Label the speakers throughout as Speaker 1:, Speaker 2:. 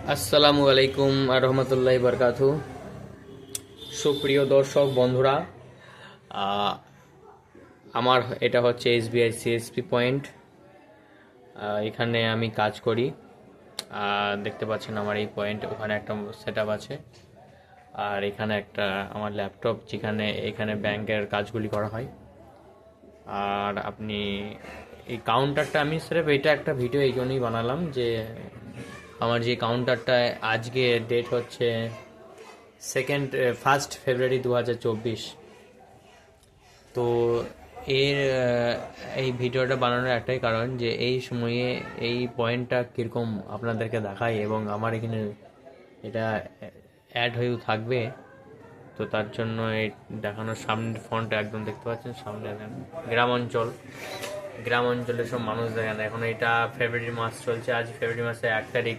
Speaker 1: আসসালামু আলাইকুম আর রহমতুল্লাহি বারকাতু। সুপ্রিয় দর্শক বন্ধুরা, আহ, আমার এটা হচ্ছে এসবিআই সিএসপি পয়েন্ট। এখানে আমি কাজ করি। দেখতে পাচ্ছেন আমার এই পয়েন্ট, ওখানে একটা সেট আপ আছে, আর এখানে একটা আমার ল্যাপটপ, যেখানে এখানে ব্যাংকের কাজগুলি করা হয়। আর আপনি এই কাউন্টারটা, আমি স্রেফ এটা একটা ভিডিও এই জন্যই বানালাম যে আমার যে কাউন্টারটা আজকে ডেট হচ্ছে 1 ফেব্রুয়ারি 2024। তো এর এই ভিডিওটা বানানোর একটাই কারণ যে এই সময়ে এই পয়েন্টটা কীরকম আপনাদেরকে দেখাই, এবং আমার এখানে এটা অ্যাড হয়েও থাকবে। তো তার জন্য এই দেখানোর সামনের ফন্ট একদম দেখতে পাচ্ছেন, সামনে দেখেন গ্রাম অঞ্চলের সব মানুষ দেখেন। এখন এটা ফেব্রুয়ারি মাস চলছে, আজ ফেব্রুয়ারি মাসে 1 তারিখ।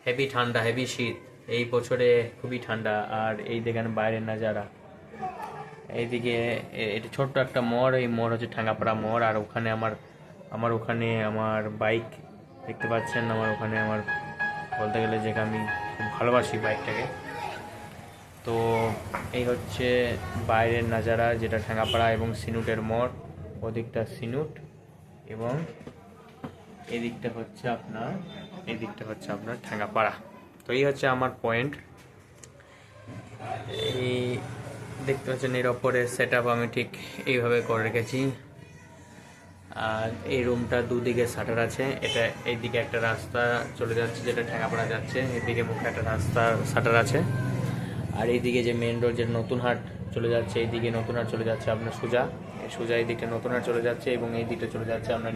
Speaker 1: হেভি ঠান্ডা, হেভি শীত, এই বছরে খুবই ঠান্ডা। আর এই দেখেন বাইরের নাজারা, এইদিকে এটা ছোট্ট একটা মোড়, এই মোড় হচ্ছে ঠাঙ্গাপাড়া মোড়। আর ওখানে আমার ওখানে আমার বাইক দেখতে পাচ্ছেন। আমার বলতে গেলে যে আমি খুব ভালোবাসি বাইকটাকে। তো এই হচ্ছে বাইরের নাজারা, যেটা ঠাঙ্গাপাড়া এবং সিনুটের মোড়। ওদিকটা সিনুট এবং এদিকটা হচ্ছে আপনার ঠাঙ্গাপাড়া। তো এই হচ্ছে আমার পয়েন্ট। এই দেখতে পাচ্ছেন এর ওপরে সেট আপ আমি ঠিক এইভাবে করে রেখেছি। আর এই রুমটা দুদিকে শাটার আছে। এটা এইদিকে একটা রাস্তা চলে যাচ্ছে যেটা ঠ্যাঙ্গাপাড়া যাচ্ছে, এদিকে মুখে একটা রাস্তা শাটার আছে। আর এইদিকে যে মেন রোড, যেটা নতুন হাট চলে যাচ্ছে, এইদিকে নতুন হাট চলে যাচ্ছে আপনার সোজা এই দিকটা নতুন হাট চলে যাচ্ছে, এবং এই দিকটা চলে যাচ্ছে আপনার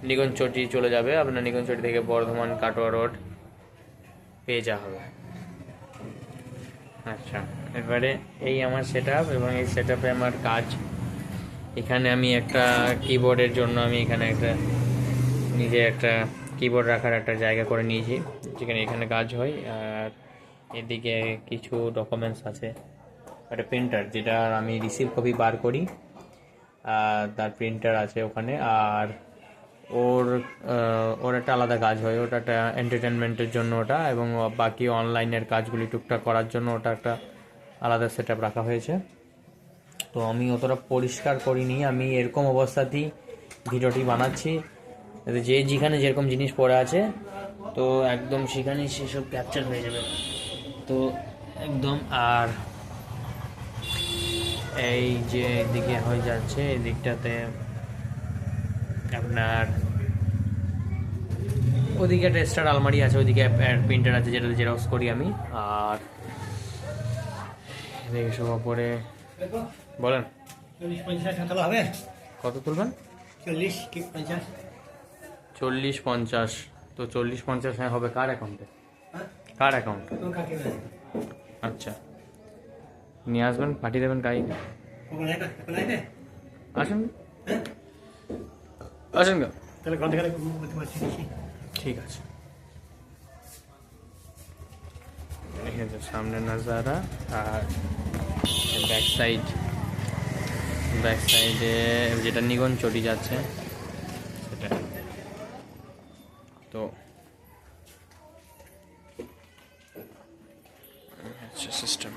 Speaker 1: নিগঞ্চটি চলে যাবে আপনার। নিগঞ্চটি থেকে বর্ধমান কাটোয়া রোড পেয়ে যাওয়া হবে। আচ্ছা, এবারে এই আমার সেট আপ, এবং এই সেট আপে আমার কাজ। এখানে আমি একটা কিবোর্ডের জন্য আমি এখানে নিজে একটা কিবোর্ড রাখার একটা জায়গা করে নিয়েছি, যেখানে এখানে কাজ হয়। আর এদিকে কিছু ডকুমেন্টস আছে, একটা প্রিন্টার, যেটা আমি রিসিভ কপি বার করি, তার প্রিন্টার আছে ওখানে। আর ওর একটা আলাদা কাজ হয়, ওটা একটা এন্টারটেনমেন্টের জন্য ওটা, এবং বাকি অনলাইনের কাজগুলি টুকটাক করার জন্য ওটা একটা আলাদা সেট আপ রাখা হয়েছে। তো আমি অতটা পরিষ্কার করিনি, আমি এরকম অবস্থাতেই ভিডিওটি বানাচ্ছি, যে যেখানে যেরকম জিনিস পড়ে আছে তো একদম সেখানেই সেসব ক্যাপচার হয়ে যাবে। তো একদম। আর এই যে এদিকে হয়ে যাচ্ছে, এই দিকটাতে আপনার ওদিকে একটা এক্সট্রা আলমারি আছে, ওইদিকে প্রিন্টার আছে যেটাতে জেরক্স করি আমি। আর এদিকে সব ওপরে বলেন
Speaker 2: 40-50 হবে।
Speaker 1: কত তুলবেন?
Speaker 2: 40-50।
Speaker 1: 40-50। তো 40-50 হ্যাঁ হবে। কার অ্যাকাউন্টে? কার অ্যাকাউন্ট? আচ্ছা, নিয়ে আসবেন, পাঠিয়ে দেবেন গাড়ি। আসুন আসুন গা,
Speaker 2: তাহলে ঘন্টা করতে পারছি।
Speaker 1: ঠিক আছে। এই হচ্ছে সামনে নাজারা। আর ব্যাক সাইডে যেটা নিগঞ্চটি যাচ্ছে সেটা। তো আচ্ছা, সিস্টেম